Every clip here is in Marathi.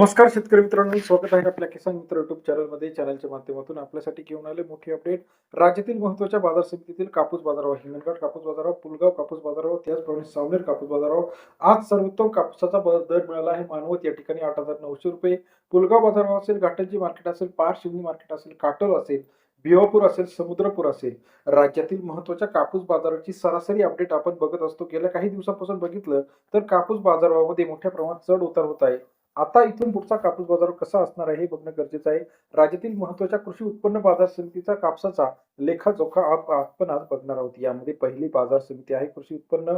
नमस्कार शेतकरी मित्रांनो, स्वागत आहे आपल्या किसान मित्र युट्यूब चॅनलमध्ये. चॅनलच्या माध्यमातून आपल्यासाठी घेऊन आले मोठी अपडेट. राज्यातील महत्त्वाच्या बाजार समितीतील कापूस बाजारभाव, हिंगणघाट कापूस बाजारभाव, पुलगाव कापूस बाजारभाव, त्याचप्रमाणे सावनेर कापूस बाजारभाव. आज सर्वोत्तम कापसाचा दर मिळाला आहे. मानवत या ठिकाणी 8,900 रुपये. पुलगाव बाजारभाव असेल, घाटंजी मार्केट असेल, पारशिवनी मार्केट असेल, काटोल असेल, भिवापूर असेल, समुद्रपूर असेल. राज्यातील महत्त्वाच्या कापूस बाजाराची सरासरी अपडेट आपण बघत असतो. गेल्या काही दिवसांपासून बघितलं तर कापूस बाजारभावामध्ये मोठ्या प्रमाणात चढ उतार होत आहे. आता इथून पुढचा कापूस बाजार कसा असणार आहे हे बघणं गरजेचं आहे. राज्यातील महत्त्वाच्या कृषी उत्पन्न बाजार समितीचा कापसाचा लेखाजोखा आपण आज बघणार आहोत. यामध्ये पहिली बाजार समिती आहे कृषी उत्पन्न.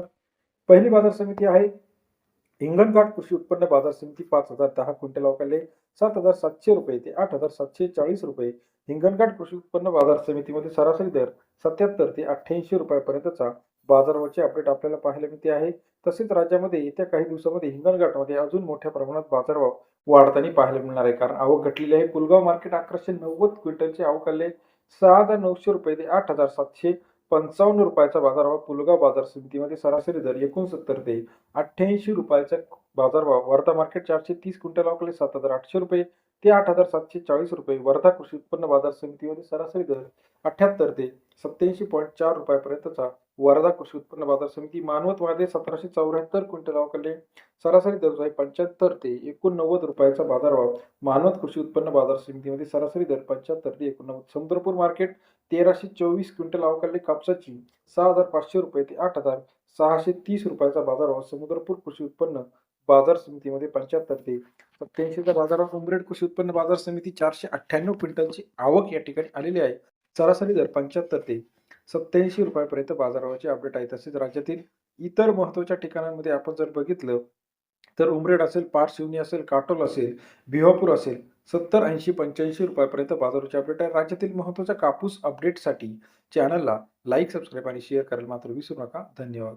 पहिली बाजार समिती आहे हिंगणघाट कृषी उत्पन्न बाजार समिती. 5,010 क्विंटल अवकाले 7,700 रुपये ते 8,740 रुपये. हिंगणघाट कृषी उत्पन्न बाजार समितीमध्ये सरासरी दर 77 ते 88 रुपयापर्यंतचा बाजारभावाची अपडेट आपल्याला पाहायला मिळते आहे. तसेच राज्यामध्ये येत्या काही दिवसामध्ये हिंगणघाटमध्ये अजून मोठ्या प्रमाणात बाजारभाव वाढताना पाहायला मिळणार आहे. कारण आवक घटलेली आहे. पुलगाव मार्केट 1190 क्विंटलचे आवक आले 6,900 रुपये ते 8,755 रुपयाचा बाजारभाव पुलगाव बाजार समितीमध्ये. सरासरी दर 69 ते 88 रुपयाचा बाजारभाव. वर्धा मार्केट 430 क्विंटल आवकले 7,800 रुपये ते 8,740 रुपये. वर्धा कृषी उत्पन्न बाजार समितीमध्ये सरासरी दर 78 ते 87.4 रुपयापर्यंतचा वर्धा कृषी उत्पन्न बाजार समिती. मानवत मध्ये 1,774 क्विंटल अवकाले सरासरी दर आहे 75 ते 89 रुपयाचा बाजारभाव. मानवत कृषी उत्पन्न बाजार समितीमध्ये सरासरी दर 75 ते 89. समुद्रपूर मार्केट 1,324 क्विंटल अवकाले कापसाची 6,500 रुपये ते 8,630 रुपयाचा बाजारभाव. समुद्रपूर कृषी उत्पन्न बाजार समितीमध्ये 75 ते 87चा बाजारभाव. उमरेड कृषी उत्पन्न बाजार समिती 498 क्विंटलची आवक या ठिकाणी आलेली आहे. सरासरी दर 75 ते 87 रुपयापर्यंत बाजारभावाची अपडेट आहे. तसेच राज्यातील इतर महत्त्वाच्या ठिकाणांमध्ये आपण जर बघितलं तर उमरेड असेल, पारशिवनी असेल, काटोल असेल, भिवापूर असेल 70, 80, 85 रुपयापर्यंत बाजाराची अपडेट आहे. राज्यातील महत्त्वाच्या कापूस अपडेटसाठी चॅनलला लाईक, सबस्क्राईब आणि शेअर करायला मात्र विसरू नका. धन्यवाद.